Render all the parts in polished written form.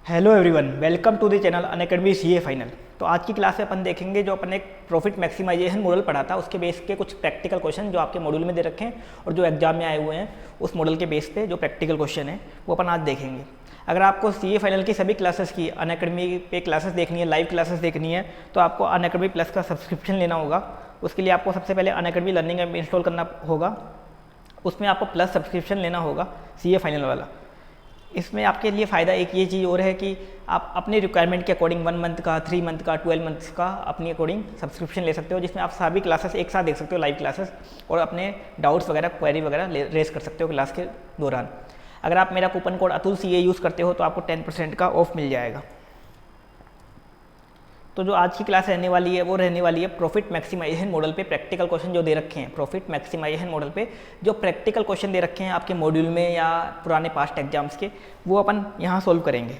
Hello everyone, welcome to the channel Unacademy CA final. तो आज की क्लास में अपन देखेंगे जो अपन एक प्रॉफिट मैक्सिमाइजेशन मॉडल पढ़ा था उसके बेस के कुछ प्रैक्टिकल क्वेश्चन जो आपके मॉड्यूल में दे रखे हैं और जो एग्जाम में आए हुए हैं उस मॉडल के बेस पे जो प्रैक्टिकल क्वेश्चन है वो अपन आज देखेंगे। अगर आपको सीए फाइनल की सभी क्लासेस की अनअकैडमी पे क्लासेस देखनी है, लाइव क्लासेस देखनी है, तो आपको अनअकैडमी प्लस का सब्सक्रिप्शन लेना होगा। उसके लिए आपको सबसे पहले अनअकैडमी लर्निंग ऐप इंस्टॉल करना होगा, उसमें आपको प्लस सब्सक्रिप्शन लेना होगा सीए फाइनल वाला। इसमें आपके लिए फ़ायदा एक ये चीज़ और है कि आप अपनी रिक्वायरमेंट के अकॉर्डिंग 1 मंथ का, 3 मंथ का, 12 मंथ्स का अपनी अकॉर्डिंग सब्सक्रिप्शन ले सकते हो, जिसमें आप सभी क्लासेस एक साथ देख सकते हो, लाइव क्लासेस, और अपने डाउट्स वगैरह, क्वेरी वगैरह रेस कर सकते हो क्लास के दौरान। अगर आप मेरा coupon code Atul CA use करते हो तो आपको 10% का ऑफ मिल जाएगा। तो जो आज की क्लास रहने वाली है वो रहने वाली है प्रॉफिट मैक्सिमाइजेशन मॉडल पे प्रैक्टिकल क्वेश्चन जो दे रखे हैं। प्रॉफिट मैक्सिमाइजेशन मॉडल पे जो प्रैक्टिकल क्वेश्चन दे रखे हैं आपके मॉड्यूल में या पुराने पास्ट एग्जाम्स के, वो अपन यहाँ सोल्व करेंगे।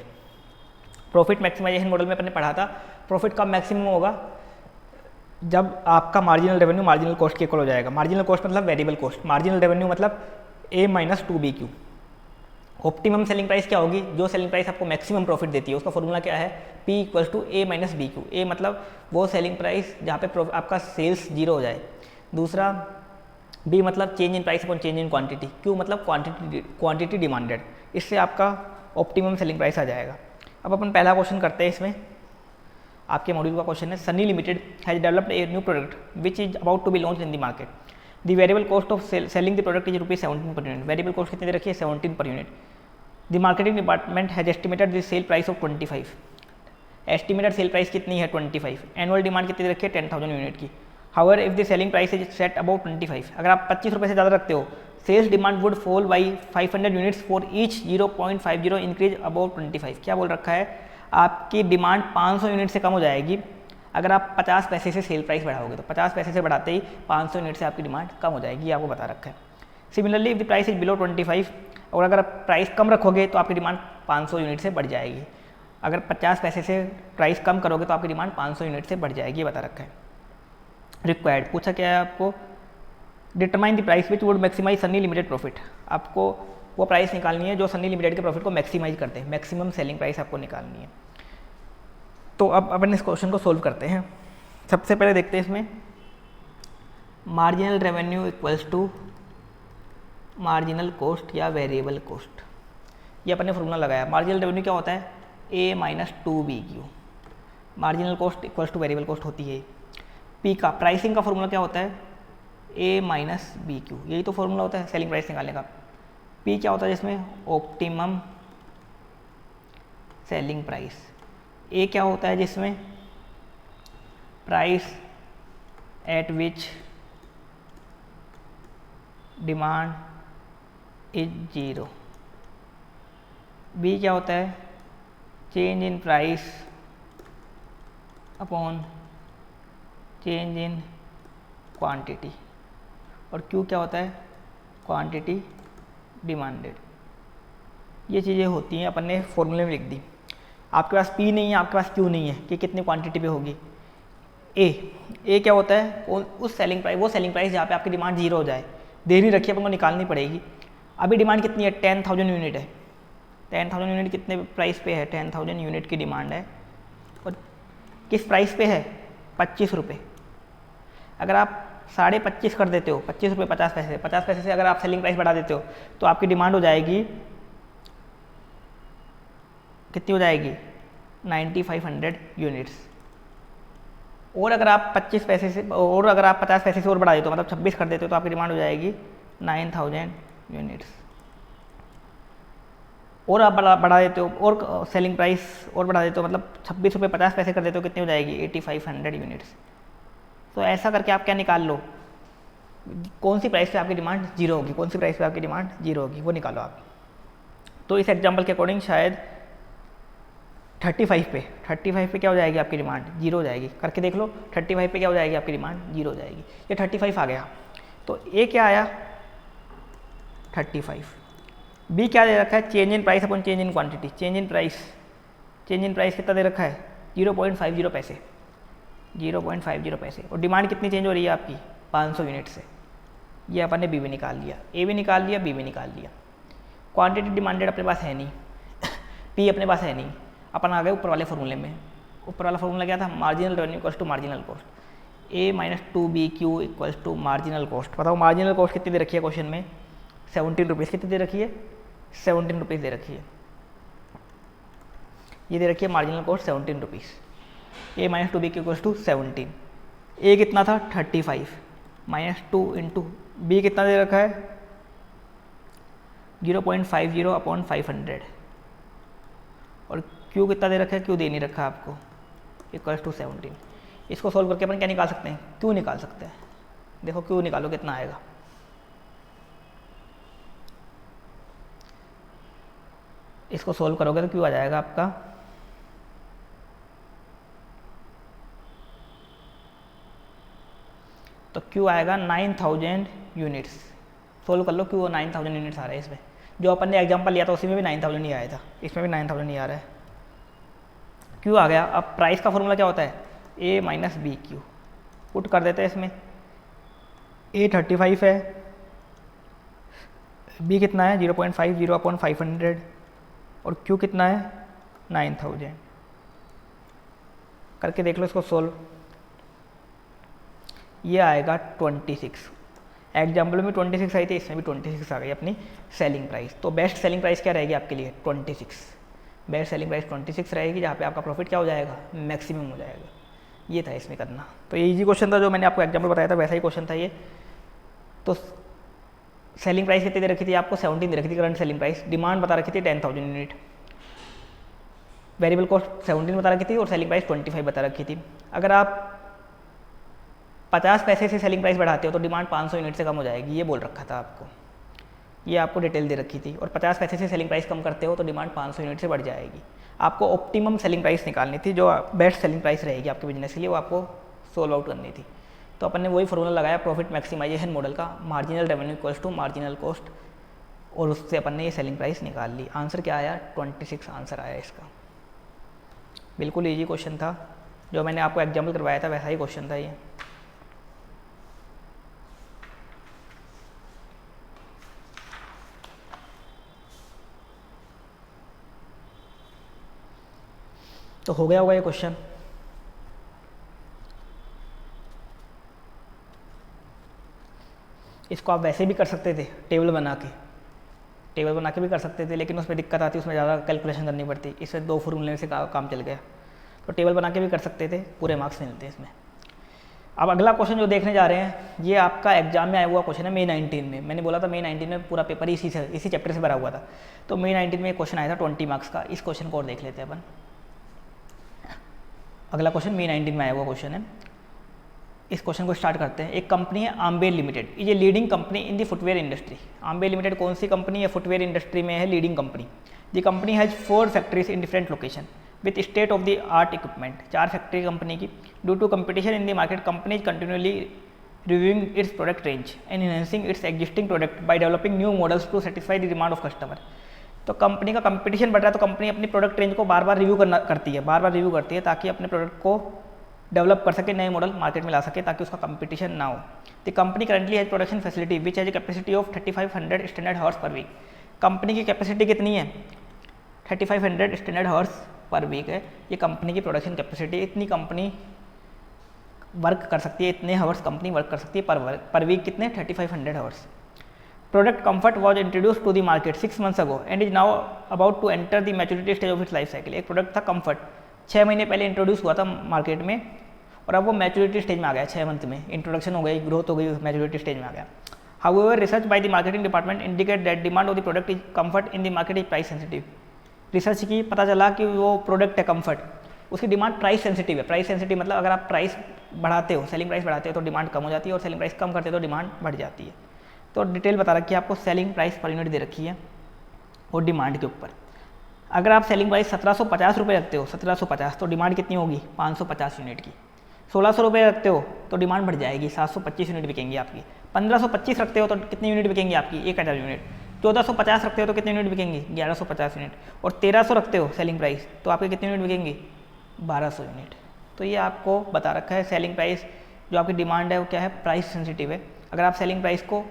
प्रॉफिट मैक्सिमाइजेशन मॉडल में अपन ने पढ़ा था प्रॉफिट का मैक्सिमम होगा जब आपका मार्जिनल रेवेन्यू मार्जिनल कॉस्ट के इक्वल हो जाएगा। मार्जिनल कॉस्ट मतलब वेरिएबल कॉस्ट, मार्जिनल रेवेन्यू मतलब A - 2BQ। Optimum selling price क्या होगी? जो सेलिंग प्राइस आपको मैक्सिमम प्रॉफिट देती है, उसका फॉर्मूला क्या है? P = A - BQ। A मतलब वो सेलिंग प्राइस जहाँ पे आपका सेल्स जीरो हो जाए। दूसरा B मतलब change in price upon change in quantity. Q मतलब क्वांटिटी डिमांडेड। इससे आपका ऑप्टिमम सेलिंग प्राइस आ जाएगा। अब अपन पहला क्वेश्चन करते हैं। इसमें आपके मॉड्यूल का क्वेश्चन है, Sunny Limited has developed a new product which is about to be launch in the market. The variable cost of selling the product is ₹17 per unit. Variable cost कितनी दे रखी है? 17 per unit. The marketing department has estimated the sale price of 25। Estimated sale price कितनी है? 25। Annual demand कितनी दे रखी है? 10,000 यूनिट की। However if the selling price is set about 25, अगर आप 25 रुपये से ज़्यादा रखते हो, sales demand would fall by 500 units for each 0.50 increase about 25। क्या बोल रखा है? आपकी डिमांड 500 यूनिट से कम हो जाएगी अगर आप 50 पैसे से सेल प्राइस बढ़ाओगे। तो 50 पैसे से बढ़ाते ही 500 यूनिट से आपकी डिमांड कम हो जाएगी, आपको बता रखा है। Similarly if the price is below 25, और अगर आप प्राइस कम रखोगे तो आपकी डिमांड 500 यूनिट से बढ़ जाएगी। अगर 50 पैसे से प्राइस कम करोगे तो आपकी डिमांड 500 यूनिट से बढ़ जाएगी, ये बता रखा है। रिक्वायर्ड पूछा क्या है आपको? Determine the price which would maximise Sunny Limited profit. आपको वो प्राइस निकालनी है जो सनी लिमिटेड के प्रॉफिट को मैक्सिमाइज करते हैं, मैक्सिमम सेलिंग प्राइस आपको निकालनी है। तो अब अपन इस क्वेश्चन को सोल्व करते हैं। सबसे पहले देखते हैं इसमें marginal revenue equals to marginal cost या वेरिएबल कॉस्ट। ये अपन ने फॉर्मूला लगाया। मार्जिनल रेवेन्यू क्या होता है? A - 2BQ। Marginal cost equals two variable cost होती है। P का प्राइसिंग का फॉर्मूला क्या होता है? A - BQ। यही तो फॉर्मूला होता है सेलिंग प्राइस निकालने का। P क्या होता है जिसमें? Optimum selling price. A क्या होता है जिसमें? Price at which demand is 0। B क्या होता है? Change in price upon change in quantity. और Q क्या होता है? Quantity demanded. ये चीज़ें होती हैं, अपन ने फॉर्मूले में लिख दी। आपके पास P नहीं है, आपके पास Q नहीं है कि कितनी क्वांटिटी पे होगी। A क्या होता है? उस सेलिंग प्राइस, वो सेलिंग प्राइस जहाँ पे आपकी डिमांड 0 हो जाए, दे नहीं रखी, अपन को निकालनी पड़ेगी। अभी डिमांड कितनी है? 10,000 यूनिट है। 10,000 यूनिट कितने प्राइस पे है? 10,000 यूनिट की डिमांड है और किस प्राइस पे है? 25 रुपये। अगर आप 25.5 कर देते हो, 25 रुपये 50 पैसे, 50 पैसे से अगर आप सेलिंग प्राइस बढ़ा देते हो तो आपकी डिमांड हो जाएगी, कितनी हो जाएगी? 9500 यूनिट्स। और अगर आप 25 पैसे से, और अगर आप 50 पैसे से और बढ़ा देते हो, मतलब 26 कर देते हो, तो आपकी डिमांड हो जाएगी 9000 यूनिट्स। और आप बढ़ा देते हो, और सेलिंग प्राइस और बढ़ा देते हो, मतलब 26 रुपये 50 पैसे कर देते हो, कितनी हो जाएगी? 8500 यूनिट्स। तो ऐसा करके आप क्या निकाल लो? कौन सी प्राइस पे आपकी डिमांड 0 होगी, कौन सी प्राइस पे आपकी डिमांड 0 होगी, वो निकालो आप। तो इस एग्जाम्पल के अकॉर्डिंग शायद 35 पे क्या हो जाएगी आपकी डिमांड? 0 हो जाएगी। करके देख लो, 35 पे क्या हो जाएगी आपकी डिमांड? 0 हो जाएगी। ये 35 आ गया। तो A क्या आया? 35। B क्या दे रखा है? Change in price upon change in quantity. Change in price कितना दे रखा है? 0.50 पैसे, 0.50 पैसे। और डिमांड कितनी चेंज हो रही है आपकी? 500 यूनिट से। ये अपन ने B भी निकाल लिया, A भी निकाल लिया, B भी निकाल लिया। क्वांटिटी डिमांडेड अपने पास है नहीं, P अपने पास है नहीं। अपन आ गए ऊपर वाले फॉर्मूले में। ऊपर वाला फॉर्मूला क्या था, marginal revenue equals to marginal cost, A minus 2BQ equals to marginal cost. बताओ मार्जिनल कॉस्ट कितनी दे रखी है क्वेश्चन में, 17 रुपीज़। कितनी दे रखी है, 17 रुपीज़ दे रखी है। ये दे रखी है marginal cost 17 rupees. A minus 2BQ equals to 17। A कितना था 35 माइनस 2 इंटू बी कितना दे रखा है 0.50 अपॉन 500 और क्यू कितना दे रखा है, क्यू दे नहीं रखा आपको, इक्वल्स टू 17। इसको सोल्व करके अपन क्या निकाल सकते हैं, क्यू निकाल सकते हैं। देखो क्यू निकालो कितना आएगा, इसको सोल्व करोगे तो क्यू आ जाएगा आपका तो क्यू आएगा 9000 यूनिट्स। सोल्व कर लो, क्यू 9000 यूनिट्स आ रहा है इसमें। जो अपन ने एग्जांपल लिया था उसी में भी 9000 ही आया था, इसमें भी 9000 ही आ रहा है। क्यू आ गया। अब प्राइस का फॉर्मूला क्या होता है, ए माइनस बी क्यू। पुट कर देते हैं इसमें, ए 35 है, बी कितना है 0.50 अपॉन 500 और क्यू कितना है 9000। करके देख लो इसको सोल्व, ये आएगा 26। एग्जाम्पल में 26 आई थी, इसमें भी 26 आ गई अपनी सेलिंग प्राइस। तो बेस्ट सेलिंग प्राइस क्या रहेगी आपके लिए 26। बेस्ट सेलिंग प्राइस 26 रहेगी, जहाँ पे आपका प्रॉफिट क्या हो जाएगा, मैक्सिमम हो जाएगा। ये था इसमें करना। तो ये इजी क्वेश्चन था, जो मैंने आपको एग्जाम्पल बताया था वैसा ही क्वेश्चन था ये। तो सेलिंग प्राइस कितनी दे रखी थी आपको, 17 दे रखी थी करंट सेलिंग प्राइस। डिमांड बता रखी थी 10,000 यूनिट, वेरिएबल कॉस्ट 17 बता रखी थी और सेलिंग प्राइस 25 बता रखी थी। अगर आप 50 पैसे से सेलिंग प्राइस बढ़ाते हो तो डिमांड 500 यूनिट से कम हो जाएगी, ये बोल रखा था आपको, ये आपको डिटेल दे रखी थी। और 50 पैसे से सेलिंग प्राइस कम करते हो तो डिमांड 500 यूनिट से बढ़ जाएगी। आपको ऑप्टिमम सेलिंग प्राइस निकालनी थी, जो बेस्ट सेलिंग प्राइस रहेगी आपके बिजनेस के लिए, वो आपको सोल्व आउट करनी थी। तो अपन ने वही फॉर्मूला लगाया प्रॉफिट मैक्सिमाइजेशन मॉडल का, marginal revenue equals to marginal cost, और उससे अपन ने ये सेलिंग प्राइस निकाल ली। आंसर क्या आया 26 आंसर आया इसका। बिल्कुल ईजी क्वेश्चन था, जो मैंने आपको एग्जाम्पल करवाया था वैसा ही क्वेश्चन था ये। तो हो गया होगा ये क्वेश्चन। इसको आप वैसे भी कर सकते थे, टेबल बना के भी कर सकते थे, लेकिन उसमें दिक्कत आती, उसमें ज़्यादा कैलकुलेशन करनी पड़ती। इसमें 2 फॉर्मूले से काम चल गया। तो टेबल बना के भी कर सकते थे, पूरे मार्क्स मिलते हैं इसमें। अब अगला क्वेश्चन जो देखने जा रहे हैं, ये आपका एग्जाम में आया हुआ क्वेश्चन है May 19 में। मैंने बोला था May 19 में पूरा पेपर इसी चैप्टर से भरा हुआ था। तो May 19 में एक क्वेश्चन आया था 20 मार्क्स का। इस क्वेश्चन को और देख लेते हैं अपन। अगला क्वेश्चन May 19 में आया हुआ क्वेश्चन है। इस क्वेश्चन को स्टार्ट करते हैं। एक कंपनी है आम्बे लिमिटेड, ये leading company in the footwear industry. Ambe limited कौन सी कंपनी है, फुटवेयर इंडस्ट्री में है leading company. The company has 4 factories in different location with state of the art equipment. 4 factory company की। Due to competition in the market, company is continuously reviewing its product range and enhancing its existing product by developing new models to satisfy the demand of customer. तो company का competition बढ़ रहा है, तो company अपनी product range को बार बार review करती है ताकि अपने प्रोडक्ट को डेवलप कर सके, नए मॉडल मार्केट में ला सके, ताकि उसका कंपटीशन ना हो। The company currently has production facility which has capacity of 3500 standard hours per week. Company की कैपेसिटी कितनी है 3500 स्टैंडर्ड हावर्स पर वीक है ये कंपनी की प्रोडक्शन कैपेसिटी। इतनी कंपनी वर्क कर सकती है, इतने हावर्स कंपनी वर्क कर सकती है पर वीक कितने 3500 hours. Product comfort was introduce to the market 6 months ago and is now about to enter the maturity stage of its life cycle. एक प्रोडक्ट था कंफर्ट, 6 महीने पहले इंट्रोड्यूस हुआ था मार्केट में और अब वो मैच्योरिटी स्टेज में आ गया। 6 मंथ में इंट्रोडक्शन हो गई, ग्रोथ हो गई, मैच्योरिटी स्टेज में आ गया। However research by the marketing department indicate that demand of the product is comfort in the market is price sensitive. Research की पता चला कि वो प्रोडक्ट है कंफर्ट, उसकी डिमांड प्राइस सेंसिटिव है। प्राइस सेंसिटिव मतलब अगर आप प्राइस बढ़ाते हो, सेलिंग प्राइस बढ़ाते हो तो डिमांड कम हो जाती है, और सेलिंग प्राइस कम करते हो तो डिमांड बढ़ जाती है। तो डिटेल बता रखी है आपको, सेलिंग प्राइस पर यूनिट दे रखी है और डिमांड के ऊपर। अगर आप सेलिंग प्राइस 1750 रुपये रखते हो, 1750, तो डिमांड कितनी होगी 550 यूनिट की। 1600 रुपये रखते हो तो डिमांड बढ़ जाएगी, 725 यूनिट बिकेंगी आपकी। 1525 रखते हो तो कितनी यूनिट बिकेंगी आपकी 1000 यूनिट। 1450 रखते हो तो कितनी यूनिट बिकेंगी 1150 यूनिट। और 1300 रखते हो सेलिंग प्राइस तो आपकी कितनी यूनिट बिकेंगी 1200 यूनिट। तो ये आपको बता रखा है सेलिंग प्राइस जो आपकी डिमांड है वो क्या है, प्राइस सेंसिटिव है। अगर आप सेलिंग प्राइस को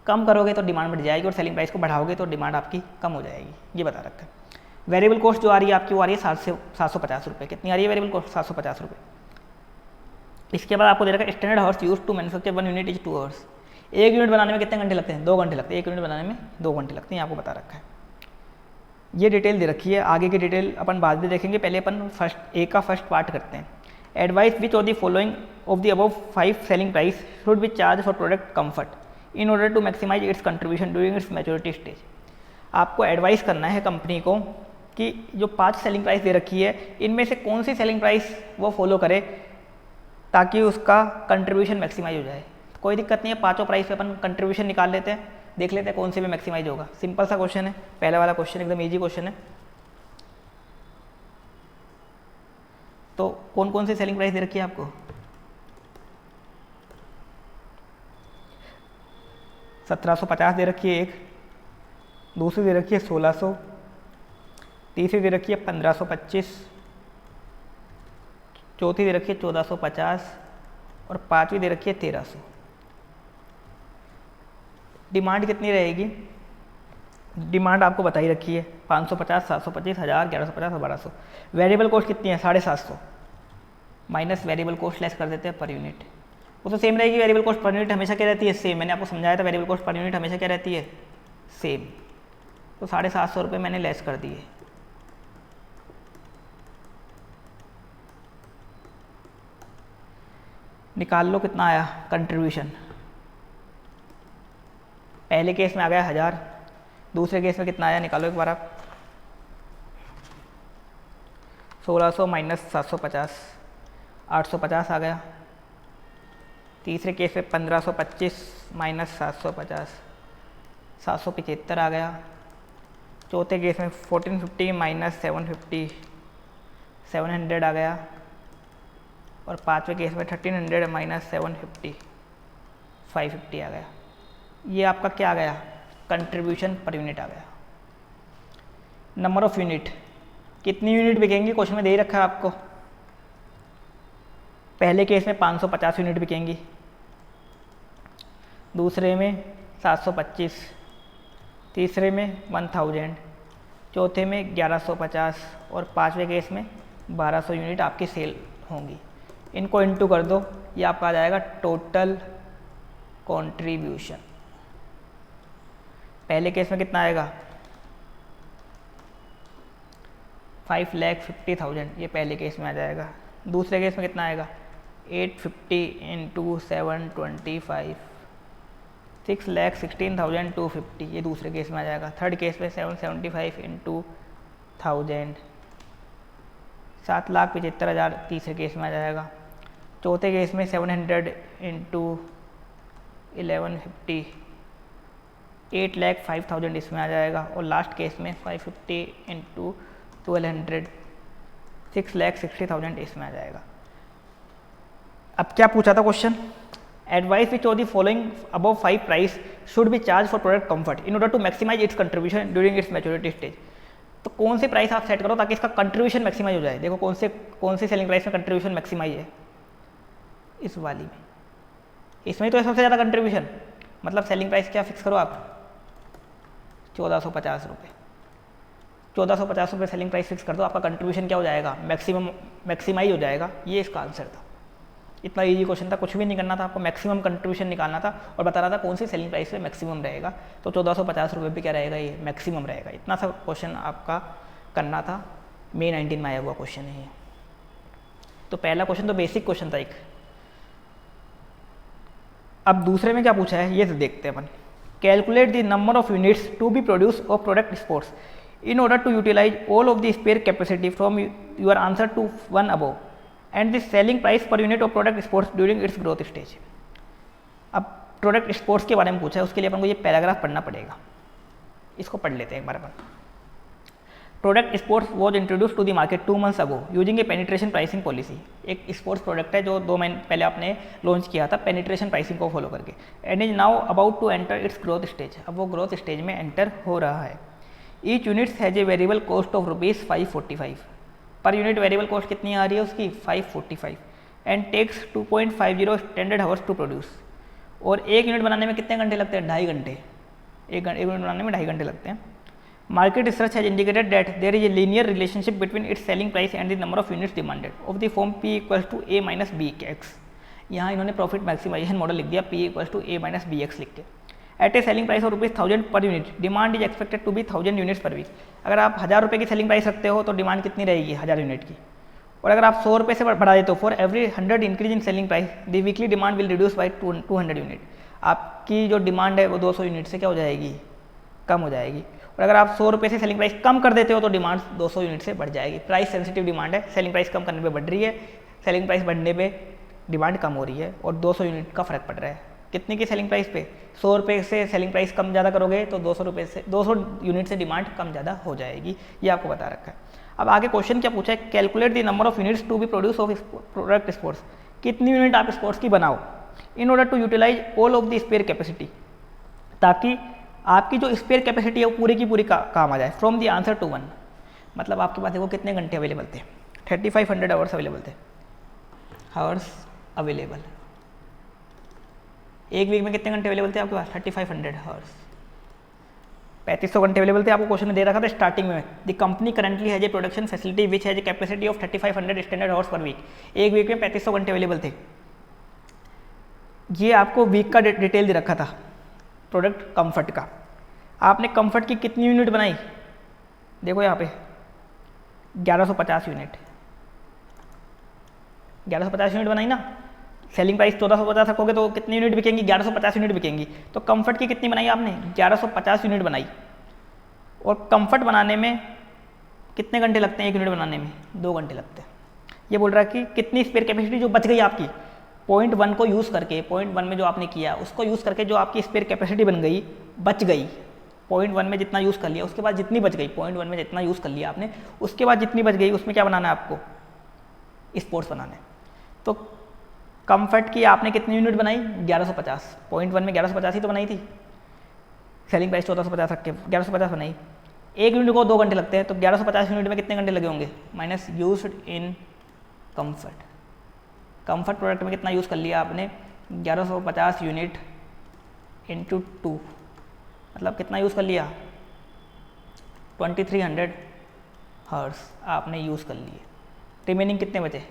कम करोगे तो डिमांड बढ़ जाएगी और सेलिंग प्राइस को बढ़ाओगे तो डिमांड आपकी कम हो जाएगी, ये बता रखा है। वेरिएबल कॉस्ट जो आ रही है आपकी वो आ रही है 750 रुपये। कितनी आ रही है वेरिएबल कॉस्ट? 750 रुपये। इसके बाद आपको दे रखा है standard hours use to manufacture 1 unit is 2 hours. 1 unit बनाने में कितने घंटे लगते हैं? 2 घंटे लगते हैं। 1 यूनिट बनाने में 2 घंटे लगते हैं, आपको बता रखा है। ये डिटेल दे रखी है, आगे की डिटेल अपन बाद में देखेंगे। पहले अपन फर्स्ट पार्ट करते हैं। Advice which of the following of the above 5 selling price should be charge for product comfort in order to maximise its contribution during its maturity stage. आपको एडवाइस करना है कंपनी को कि जो 5 सेलिंग प्राइस दे रखी है इनमें से कौन सी सेलिंग प्राइस वो फॉलो करे ताकि उसका कंट्रीब्यूशन मैक्सिमाइज हो जाए। कोई दिक्कत नहीं है, 5 प्राइस पे अपन कंट्रीब्यूशन निकाल लेते हैं, देख लेते हैं कौन से में मैक्सिमाइज होगा। सिंपल सा क्वेश्चन है, पहला वाला क्वेश्चन एकदम इजी क्वेश्चन है। तो कौन कौन सी सेलिंग प्राइस दे रखी है आपको? $1750 दे रखी है एक, दूसरी दे रखी है 1600, तीसरी दे रखी है 1525, चौथी दे रखी है 1450 और पांचवी दे रखी है 1300। डिमांड कितनी रहेगी? डिमांड आपको बता ही रखी है 550, 725, 1000, 1150 और 1200। वेरिएबल कॉस्ट कितनी है? 750 माइनस वेरिएबल कॉस्ट लेस कर देते हैं पर यूनिट। वो तो सेम रहेगी, वेरिएबल कॉस्ट पर यूनिट हमेशा क्या रहती है? सेम। मैंने आपको समझाया था वेरिएबल कॉस्ट पर यूनिट हमेशा क्या रहती है? सेम। तो 750 रुपये मैंने लेस कर दिए। निकाल लो कितना आया कंट्रीब्यूशन। पहले केस में आ गया 1000, दूसरे केस में कितना आया निकालो एक बार आप। 1600 माइनस 750, 850 आ गया। तीसरे केस में 1525 माइनस 750, 775 आ गया। चौथे केस में 1450 माइनस 750, 700 आ गया। और पाँचवें केस में 1300 माइनस 750, 550 आ गया। ये आपका क्या आ गया? कंट्रीब्यूशन पर यूनिट आ गया। नंबर ऑफ यूनिट, कितनी यूनिट बिकेंगी क्वेश्चन में दे ही रखा है आपको। पहले केस में 550 यूनिट बिकेंगी, दूसरे में 725, तीसरे में 1000, चौथे में 1150 और पाँचवें केस में 1200 यूनिट आपकी सेल होंगी। इनको इंटू कर दो, ये आपका आ जाएगा टोटल कंट्रीब्यूशन। पहले केस में कितना आएगा? 5,50,000, ये पहले केस में आ जाएगा। दूसरे केस में कितना आएगा? 850 इंटू 725, 6,16,250, ये दूसरे केस में आ जाएगा। थर्ड केस में 775 इंटू 1000, 7,75,000 तीसरे केस में आ जाएगा। चौथे केस में 700 इंटू 1150, 8,05,000 इसमें आ जाएगा। और लास्ट केस में 550 इंटू 1200, 6,60,000 इसमें आ जाएगा। अब क्या पूछा था question? Advice which of the following above 5 price should be charge for product comfort in order to maximise its contribution during its maturity stage. तो कौन से प्राइस आप सेट करो ताकि इसका कंट्रीब्यूशन मैक्सिमाइज हो जाए। देखो कौन से सेलिंग प्राइस में कंट्रीब्यूशन मैक्सिमाइज है? इस वाली में, इसमें तो सबसे ज़्यादा कंट्रीब्यूशन। मतलब सेलिंग प्राइस क्या फिक्स करो आप? 1450 रुपये। 1450 रुपये सेलिंग प्राइस फिक्स कर दो, आपका कंट्रीब्यूशन क्या हो जाएगा? मैक्सिमाइज हो जाएगा। ये इसका आंसर था। इतना इजी क्वेश्चन था, कुछ भी नहीं करना था आपको, मैक्सिमम कंट्रीब्यूशन निकालना था और बता रहा था कौन सी सेलिंग प्राइस पे मैक्सिमम रहेगा। तो 1450 रुपये भी क्या रहेगा? ये मैक्सिमम रहेगा। इतना सा क्वेश्चन आपका करना था। May 19 में आया हुआ क्वेश्चन है ये। तो पहला क्वेश्चन तो बेसिक क्वेश्चन था एक। अब दूसरे में क्या पूछा है ये देखते हैं अपन। Calculate the number of units to be produce of product sports in order to utilize all of the spare capacity from your answer to one above and the selling price per unit of product sports during its growth stage। अब product sports के बारे में पूछा है, उसके लिए अपन को ये पैराग्राफ पढ़ना पड़ेगा। इसको पढ़ लेते हैं एक बार अपन। Product sports was introduce to the market 2 months ago using a penetration pricing policy. एक स्पोर्ट्स प्रोडक्ट है जो 2 महीने पहले आपने लॉन्च किया था पेनिट्रेशन प्राइसिंग को फॉलो करके, and is now about to enter its growth stage. अब वो ग्रोथ स्टेज में एंटर हो रहा है। Each units has a variable cost of ₹545 per unit. Variable cost कितनी आ रही है उसकी? 545 and takes 2.50 standard hours to produce. और एक यूनिट बनाने में कितने घंटे लगते हैं? 2.5 घंटे। एक यूनिट बनाने में 2.5 घंटे लगते हैं। Market research has indicated that there is a linear relationship between its selling price and the number of units demanded of the form P equals to A minus BX। यहाँ इन्होंने प्रॉफिट मैक्सिमाइजेशन मॉडल लिख दिया P equals to A minus BX लिख के। At a selling price of ₹1000 per unit demand is expected to be 1000 units per week. अगर आप 1000 रुपये की सेलिंग प्राइस रखते हो तो डिमांड कितनी रहेगी 1000 यूनिट की। और अगर आप 100 रुपये से बढ़ा देते हो for every 100 increase in selling price the weekly demand will reduce by 200 unit. आपकी जो डिमांड है वो 200 यूनिट से क्या हो जाएगी, कम हो जाएगी। और अगर आप 100 रुपये से सेलिंग प्राइस कम कर देते हो तो डिमांड 200 यूनिट से बढ़ जाएगी। प्राइस सेंसिटिव डिमांड है, सेलिंग प्राइस कम करने पे बढ़ रही है, सेलिंग प्राइस बढ़ने पे डिमांड कम हो रही है और 200 यूनिट का फर्क पड़ रहा है। कितने की सेलिंग प्राइस पे, 100 रुपये से सेलिंग प्राइस कम ज़्यादा करोगे तो 200 रुपये से 200 यूनिट से डिमांड कम ज़्यादा हो जाएगी। ये आपको बता रखा है। अब आगे क्वेश्चन क्या पूछा है, calculate the number of units to be produce of product sports. कितनी यूनिट आप स्पोर्ट्स की बनाओ in order to utilise all of the spare capacity, ताकि आपकी जो स्पेयर कैपेसिटी है वो पूरी की पूरी काम आ जाए। फ्रॉम द आंसर टू 1, मतलब आपके पास देखो कितने घंटे अवेलेबल थे, 3500 आवर्स अवेलेबल थे, आवर्स अवेलेबल। एक वीक में कितने घंटे अवेलेबल थे आपके पास 3500 आवर्स, 3500 घंटे अवेलेबल थे। आपको क्वेश्चन में दे रखा था स्टार्टिंग में, the company currently has a production facility which has a capacity of 3500 standard hours per week. एक वीक में 3500 घंटे अवेलेबल थे। ये आपको वीक का डिटेल दे रखा था प्रोडक्ट कंफर्ट का। आपने कंफर्ट की कितनी यूनिट बनाई, देखो यहाँ पे 1150 यूनिट, 1150 यूनिट बनाई ना। सेलिंग प्राइस 1450 रखोगे तो कितनी यूनिट बिकेंगी, 1150 यूनिट बिकेंगी। तो कंफर्ट की कितनी बनाई आपने, 1150 यूनिट बनाई। और कंफर्ट बनाने में कितने घंटे लगते हैं, एक यूनिट बनाने में 2 घंटे लगते हैं। ये बोल रहा है कि कितनी स्पेयर कैपेसिटी जो बच गई आपकी, पॉइंट 1 को यूज़ करके, पॉइंट 1 में जो आपने किया उसको यूज़ करके जो आपकी स्पेयर कैपेसिटी बन गई, बच गई। पॉइंट 1 में जितना यूज़ कर लिया उसके बाद जितनी बच गई, पॉइंट 1 में जितना यूज़ कर लिया आपने उसके बाद जितनी बच गई उसमें क्या बनाना है आपको, स्पोर्ट्स बनाना है। तो कंफर्ट की आपने कितनी यूनिट बनाई, 1150। पॉइंट 1 में 1150 ही तो बनाई थी, सेलिंग प्राइस 1450 रख के 1150 बनाई। एक यूनिट को 2 घंटे लगते हैं, तो 1150 यूनिट में कितने घंटे लगे होंगे, minus used in comfort. Comfort product में कितना यूज़ कर लिया आपने, 1150 यूनिट इंटू 2, मतलब कितना यूज़ कर लिया, 2300 हर्ट्ज आपने यूज़ कर लिए। रिमेनिंग कितने बचे,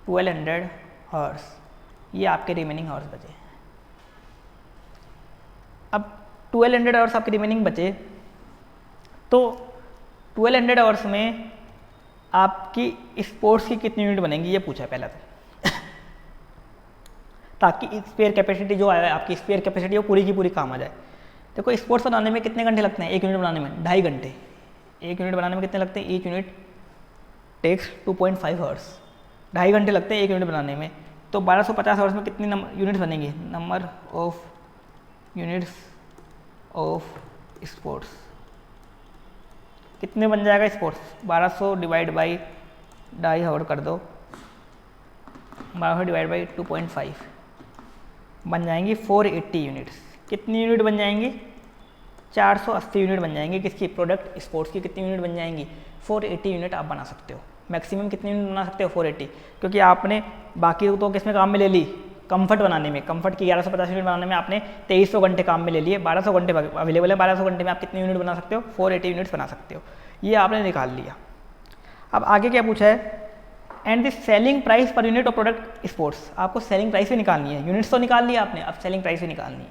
1200 हर्ट्ज, ये आपके रिमेनिंग हर्ट्ज बचे। अब 1200 आवर्स आपके रिमेनिंग बचे, तो 1200 आवर्स में आपकी स्पोर्ट्स की कितनी यूनिट बनेंगी ये पूछा है पहला तो ताकि स्पेयर कैपेसिटी जो है आपकी स्पेयर कैपेसिटी वो पूरी की पूरी काम आ जाए। देखो स्पोर्ट्स बनाने में कितने घंटे लगते हैं, एक यूनिट बनाने में 2.5 घंटे। एक यूनिट बनाने में कितने लगते हैं, ईच यूनिट टेक्स 2.5 आवर्स, 2.5 घंटे लगते हैं एक यूनिट बनाने में। तो 1250 आवर्स में कितनी यूनिट्स बनेंगी, number of units of sports कितने बन जाएगा स्पोर्ट्स, 1200 डिवाइड बाई 2.5 आवर कर दो, 1200 डिवाइड बाई 2.5 बन जाएंगी 480 यूनिट्स। कितनी यूनिट बन जाएंगी, 480 यूनिट बन जाएंगी। किसकी, प्रोडक्ट स्पोर्ट्स की कितनी यूनिट बन जाएंगी, 480 यूनिट आप बना सकते हो। मैक्सिमम कितनी यूनिट बना सकते हो, 480, क्योंकि आपने बाकी तो किस में काम में ले ली, कंफर्ट बनाने में। कंफर्ट की 1150 यूनिट बनाने में आपने 2300 घंटे काम में ले लिए, 1200 घंटे अवेलेबल है। 1200 घंटे में आप कितनी यूनिट बना सकते हो, 480 यूनिट्स बना सकते हो। ये आपने निकाल लिया। अब आगे क्या पूछा है, and the selling price per unit of product sports. आपको सेलिंग प्राइस भी निकालनी है, यूनिट्स तो निकाल लिया आपने, अब सेलिंग प्राइस भी निकालनी है।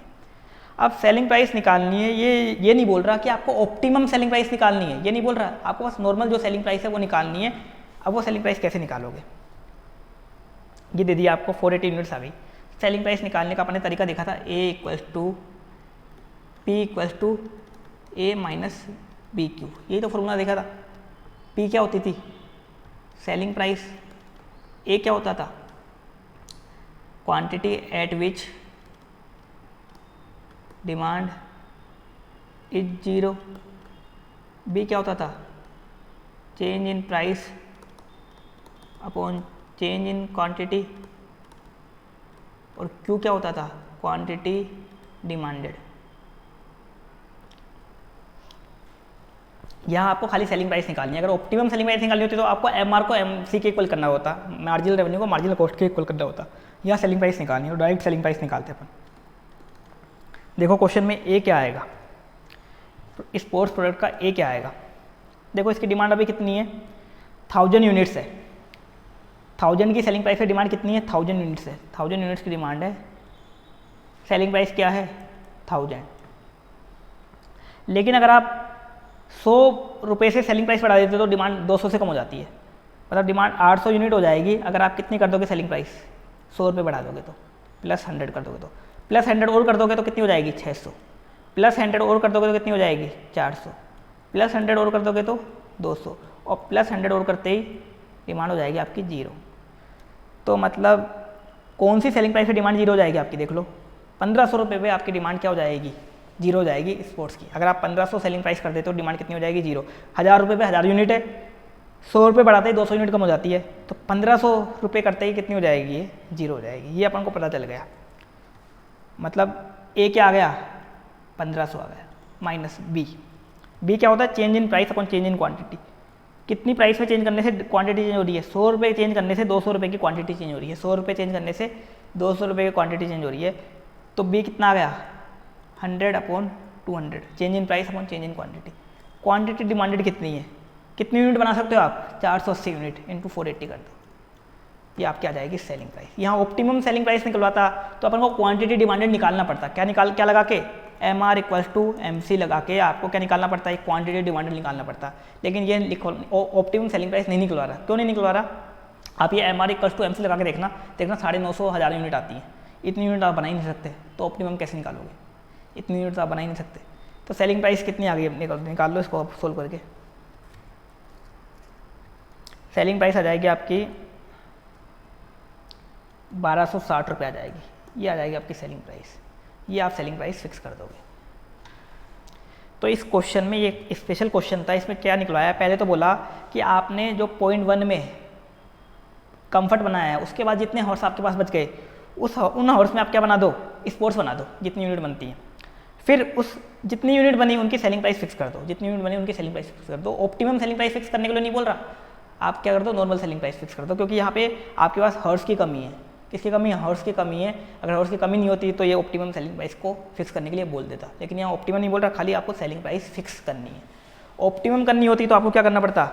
अब सेलिंग प्राइस निकालनी है, ये नहीं बोल रहा कि आपको ऑप्टिमम सेलिंग प्राइस निकालनी है, ये नहीं बोल रहा, आपको बस नॉर्मल जो सेलिंग प्राइस है वो निकालनी है। अब वो सेलिंग प्राइस कैसे निकालोगे, ये दे दिया आपको, 480 यूनिट्स आ गई। सेलिंग प्राइस निकालने का अपने तरीका देखा था, A equals to P equals to A minus B Q, यही तो फॉर्मूला देखा था। P क्या होती थी, सेलिंग प्राइस, A क्या होता था, quantity eight which demand is 0, B क्या होता था, change in price upon change in quantity, और Q क्या होता था, क्वांटिटी डिमांडेड। यहाँ आपको खाली सेलिंग प्राइस निकालनी है। अगर ऑप्टिमम सेलिंग प्राइस निकालनी होती तो आपको MR को MC के इक्वल करना होता, मार्जिनल रेवेन्यू को मार्जिनल कॉस्ट के इक्वल करना होता। यहाँ सेलिंग प्राइस निकालनी है, डायरेक्ट सेलिंग प्राइस निकालते अपन। देखो क्वेश्चन में ए क्या आएगा, स्पोर्ट्स प्रोडक्ट का ए क्या आएगा। देखो इसकी डिमांड अभी कितनी है, 1000 यूनिट्स है। 1000 की सेलिंग प्राइस की डिमांड कितनी है, 1000 यूनिट्स है। 1000 यूनिट्स की डिमांड है, सेलिंग प्राइस क्या है 1000। लेकिन अगर आप 100 रुपये से सेलिंग प्राइस बढ़ा देते तो डिमांड 200 से कम हो जाती है, मतलब डिमांड 800 यूनिट हो जाएगी अगर आप कितनी कर दोगे सेलिंग प्राइस, 100 रुपये बढ़ा दोगे तो, प्लस 100 कर दोगे तो, प्लस 100 और कर दोगे तो कितनी हो जाएगी 600, प्लस 100 और कर दोगे तो कितनी हो जाएगी 400, प्लस 100 और कर दोगे तो 200, और प्लस 100 और करते ही डिमांड हो जाएगी आपकी 0। तो मतलब कौन सी सेलिंग प्राइस पे डिमांड 0 हो जाएगी आपकी, देख लो 1500 रुपये पे आपकी डिमांड क्या हो जाएगी, 0 हो जाएगी स्पोर्ट्स की। अगर आप 1500 सेलिंग प्राइस कर देते हो डिमांड कितनी हो जाएगी 0। 1000 रुपये पे 1000 यूनिट है, 100 रुपये बढ़ाते ही 200 यूनिट कम हो जाती है, तो 1500 रुपये करते ही कितनी हो जाएगी, ये 0 हो जाएगी। ये अपन को पता चल गया, मतलब ए क्या आ गया 1500 आ गया, माइनस बी क्या होता है, change in price upon change in quantity. कितनी प्राइस में चेंज करने से क्वांटिटी चेंज हो रही है, 100 रुपये चेंज करने से 200 रुपये की क्वांटिटी चेंज हो रही है, 100 रुपये चेंज करने से 200 रुपये की क्वांटिटी चेंज हो रही है। तो बी कितना आ गया 100 upon 200, change in price upon change in quantity. Quantity demanded कितनी है, कितनी यूनिट बना सकते हो आप, 480 यूनिट इंटू 480 कर दो, ये आपकी आ जाएगी सेलिंग प्राइस। यहाँ ऑप्टिमम सेलिंग प्राइस निकलवाता तो अपन को क्वांटिटी डिमांडेड निकालना पड़ता, क्या लगा के MR इक्वल्स टू MC लगा के आपको क्या निकालना पड़ता है, क्वांटिटी डिमांडेड निकालना पड़ता। लेकिन ये ऑप्टिमम सेलिंग प्राइस नहीं निकलवा रहा, क्यों नहीं निकलवा रहा, आप ये MR इक्वल्स टू MC लगा के देखना 950 1000 यूनिट आती है, इतनी यूनिट आप बना ही नहीं सकते, तो ऑप्टिमम कैसे निकालोगे, इतनी यूनिट आप बना ही नहीं सकते। तो सेलिंग प्राइस कितनी आ गई, निकाल लो इसको आप सोल्व करके। सेलिंग प्राइस आ जाएगी आपकी 1260 रुपये आ जाएगी, ये आ जाएगी आपकी सेलिंग प्राइस। ये आप सेलिंग प्राइस फिक्स कर दोगे। तो इस क्वेश्चन में ये स्पेशल क्वेश्चन था, इसमें क्या निकलवाया, पहले तो बोला कि आपने जो पॉइंट 1 में कंफर्ट बनाया है उसके बाद जितने हॉर्स आपके पास बच गए उन हॉर्स में आप क्या बना दो, स्पोर्ट्स बना दो जितनी यूनिट बनती है। फिर उस जितनी यूनिट बनी उनकी सेलिंग प्राइस फिक्स कर दो, जितनी यूनिट बनी उनकी सेलिंग प्राइस फिक्स कर दो। ऑप्टिमम सेलिंग प्राइस फिक्स करने के लिए नहीं बोल रहा, आप क्या कर दो, नॉर्मल सेलिंग प्राइस फिक्स कर दो, क्योंकि यहाँ पे आपके पास हॉर्स की कमी है। किसकी कमी है, हॉर्स की कमी है। अगर हॉर्स की कमी नहीं होती तो ये ऑप्टिमम सेलिंग प्राइस को फिक्स करने के लिए बोल देता, लेकिन यहाँ ऑप्टिमम नहीं बोल रहा, खाली आपको सेलिंग प्राइस फिक्स करनी है। ऑप्टिमम करनी होती तो आपको क्या करना पड़ता,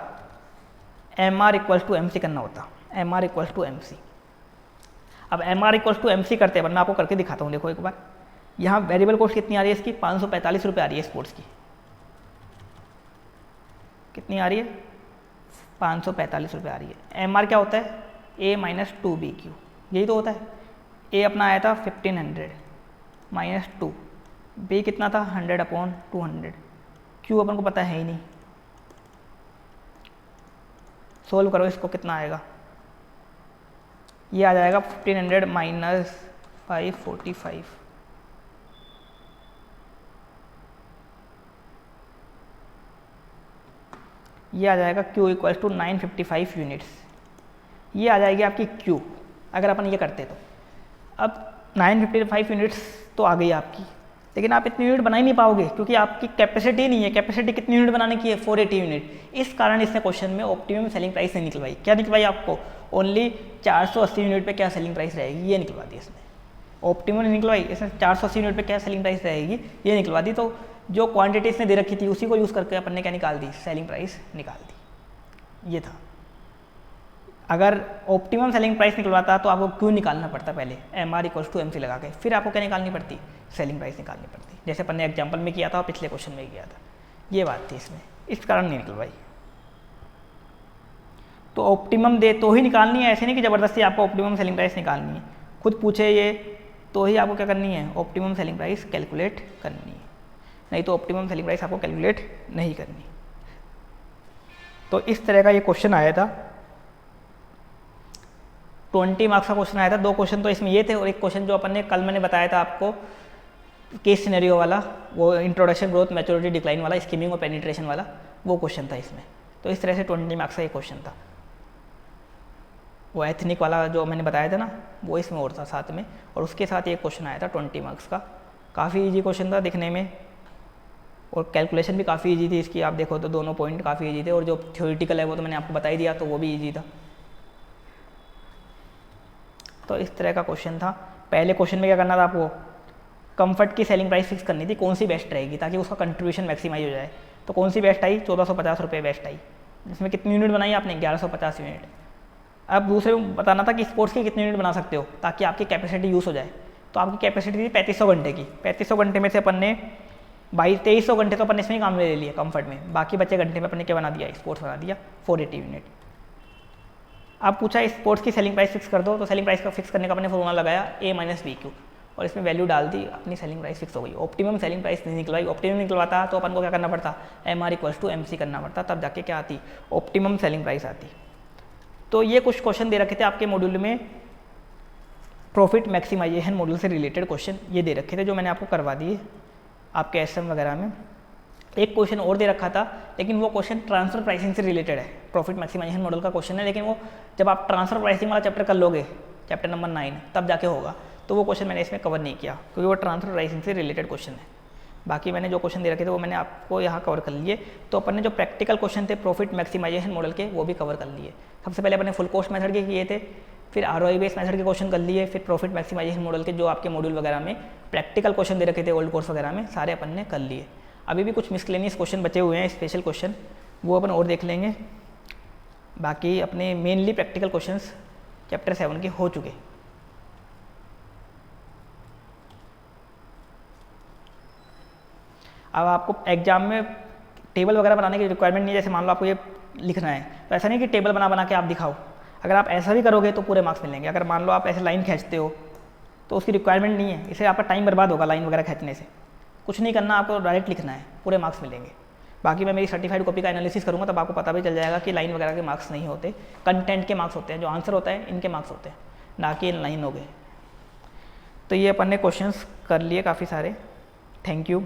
MR इक्वल्स टू MC करना होता, MR इक्वल्स टू MC। अब MR इक्वल्स टू MC करते हैं, मैं आपको करके दिखाता हूँ। देखो एक बार, यहाँ वेरिएबल कॉस्ट कितनी आ रही है इसकी, 545 रुपये आ रही है स्पोर्ट्स की। कितनी आ रही है, 545 रुपये आ रही है। MR क्या होता है, A माइनस 2BQ, यही तो होता है। A अपना आया था 1500 माइनस 2, B कितना था 100 अपॉन 200, Q अपन को पता है ही नहीं। सोल्व करो इसको, कितना आएगा, ये आ जाएगा 1500 माइनस 545, ये आ जाएगा Q इक्वल टू 955 यूनिट्स, ये आ जाएगी आपकी Q। अगर अपन ये करते तो अब 955 यूनिट्स तो आ गई आपकी, लेकिन आप इतनी यूनिट बना ही नहीं पाओगे क्योंकि आपकी कैपेसिटी नहीं है। कैपेसिटी कितनी यूनिट बनाने की है, 480 यूनिट। इस कारण इसने क्वेश्चन में ऑप्टिमम सेलिंग प्राइस नहीं निकलवाई। क्या निकलवाई आपको, ओनली 480 यूनिट पे क्या सेलिंग प्राइस रहेगी ये निकलवा दी इसने। ऑप्टिमम नहीं निकलवाई इसने, 480 यूनिट पे क्या सेलिंग प्राइस रहेगी ये निकलवा दी। तो जो क्वांटिटी इसने दे रखी थी उसी को यूज़ करके अपन ने क्या निकाल दी, सेलिंग प्राइस निकाल दी। ये था। अगर ऑप्टिमम सेलिंग प्राइस निकलवाता तो आपको क्यों निकालना पड़ता, पहले MR इक्वल्स टू MC लगा के, फिर आपको क्या निकालनी पड़ती, सेलिंग प्राइस निकालनी पड़ती, जैसे अपन ने एग्जाम्पल में किया था और पिछले क्वेश्चन में किया था। ये बात थी इसमें, इस कारण नहीं निकलवाई। तो ऑप्टिमम दे तो ही निकालनी है, ऐसे नहीं कि ज़बरदस्ती आपको ऑप्टिमम सेलिंग प्राइस निकालनी है। खुद पूछे ये तो ही आपको क्या करनी है, ऑप्टिमम सेलिंग प्राइस कैलकुलेट करनी है, नहीं तो ऑप्टिमम सेलिंग प्राइस आपको कैलकुलेट नहीं करनी। तो इस तरह का ये क्वेश्चन आया था, 20 मार्क्स का क्वेश्चन आया था। 2 क्वेश्चन तो इसमें ये थे और एक क्वेश्चन जो अपन ने कल मैंने बताया था आपको केस सिनेरियो वाला, वो इंट्रोडक्शन ग्रोथ मैच्योरिटी डिक्लाइन वाला, स्कीमिंग और पेनिट्रेशन वाला, वो क्वेश्चन था इसमें। तो इस तरह से 20 मार्क्स का ये क्वेश्चन था। वो एथनिक वाला जो मैंने बताया था ना, वो इसमें और था साथ में, और उसके साथ ये क्वेश्चन आया था 20 मार्क्स का। काफ़ी ईजी क्वेश्चन था दिखने में और कैलकुलेशन भी काफ़ी ईजी थी इसकी। आप देखो तो दोनों पॉइंट काफ़ी ईजी थे और जो थ्योरेटिकल है वो तो मैंने आपको बता ही दिया, तो वो भी ईजी था। तो इस तरह का क्वेश्चन था। पहले क्वेश्चन में क्या करना था आपको, कंफर्ट की सेलिंग प्राइस फिक्स करनी थी, कौन सी बेस्ट रहेगी ताकि उसका कंट्रीब्यूशन मैक्सिमाइज हो जाए। तो कौन सी बेस्ट आई, 1450 रुपये बेस्ट आई। इसमें कितनी यूनिट बनाई आपने, 1150 यूनिट। अब दूसरे को बताना था कि स्पोर्ट्स की कितनी यूनिट बना सकते हो ताकि आपकी कैपेसिटी यूज़ हो जाए। तो आपकी कैपेसिटी थी 3500 घंटे की, 3500 घंटे में से अपन ने 2300 घंटे तो अपन ने इसमें काम में ले लिए कंफर्ट में, बाकी बचे घंटे में अपन ने क्या बना दिया, स्पोर्ट्स बना दिया 480 यूनिट। अब पूछा स्पोर्ट्स की सेलिंग प्राइस फिक्स कर दो, तो सेलिंग प्राइस का फिक्स करने का अपने फॉर्मूला लगाया A - BQ और इसमें वैल्यू डाल दी, अपनी सेलिंग प्राइस फिक्स हो गई। ऑप्टिमम सेलिंग प्राइस नहीं निकलवाई, ऑप्टिमम निकलवाता तो अपन को क्या करना पड़ता, MR = MC करना पड़ता, तब जाके क्या आती, ऑप्टिमम सेलिंग प्राइस आती। तो ये कुछ क्वेश्चन दे रखे थे आपके मॉड्यूल में, प्रॉफिट मैक्सिमाइजेशन मॉड्यूल से रिलेटेड क्वेश्चन ये दे रखे थे जो मैंने आपको करवा दिए आपके SM वगैरह में। एक क्वेश्चन और दे रखा था, लेकिन वो क्वेश्चन ट्रांसफर प्राइसिंग से रिलेटेड है, प्रॉफिट मैक्सिमाइजेशन मॉडल का क्वेश्चन है, लेकिन वो जब आप ट्रांसफर प्राइसिंग वाला चैप्टर कर लोगे, चैप्टर नंबर 9, तब जाके होगा। तो वो क्वेश्चन मैंने इसमें कवर नहीं किया क्योंकि वो ट्रांसफर प्राइसिंग से रिलेटेड क्वेश्चन है। बाकी मैंने जो क्वेश्चन दे रखे थे वो मैंने आपको यहाँ कवर कर लिए। तो अपन ने जो प्रैक्टिकल क्वेश्चन थे प्रॉफिट मैक्सिमाइजेशन मॉडल के, वो भी कवर कर लिए। सबसे पहले अपने फुल कॉस्ट मेथड के किए थे, फिर ROI बेस्ड मेथड के क्वेश्चन कर लिए, फिर प्रॉफिट मैक्सिमाइजेशन मॉडल के जो आपके मॉड्यूल वगैरह में प्रैक्टिकल क्वेश्चन दे रखे थे ओल्ड कोर्स वगैरह में, सारे अपन ने कर लिए। अभी भी कुछ मिसलेनियस क्वेश्चन बचे हुए हैं, स्पेशल क्वेश्चन, वो अपन और देख लेंगे। बाकी अपने मेनली प्रैक्टिकल क्वेश्चंस चैप्टर 7 के हो चुके। अब आपको एग्जाम में टेबल वगैरह बनाने की रिक्वायरमेंट नहीं है। जैसे मान लो आपको ये लिखना है, तो ऐसा नहीं कि टेबल बना के आप दिखाओ। अगर आप ऐसा भी करोगे तो पूरे मार्क्स मिलेंगे। अगर मान लो आप ऐसे लाइन खींचते हो तो उसकी रिक्वायरमेंट नहीं है, इससे आपका टाइम बर्बाद होगा लाइन वगैरह खींचने से। कुछ नहीं करना, आपको डायरेक्ट लिखना है, पूरे मार्क्स मिलेंगे। बाकी मैं मेरी सर्टिफाइड कॉपी का एनालिसिस करूँगा, तब आपको पता भी चल जाएगा कि लाइन वगैरह के मार्क्स नहीं होते, कंटेंट के मार्क्स होते हैं, जो आंसर होता है इनके मार्क्स होते हैं, ना कि इन लाइन हो गए। तो ये अपन ने क्वेश्चंस कर लिए काफ़ी सारे। Thank you.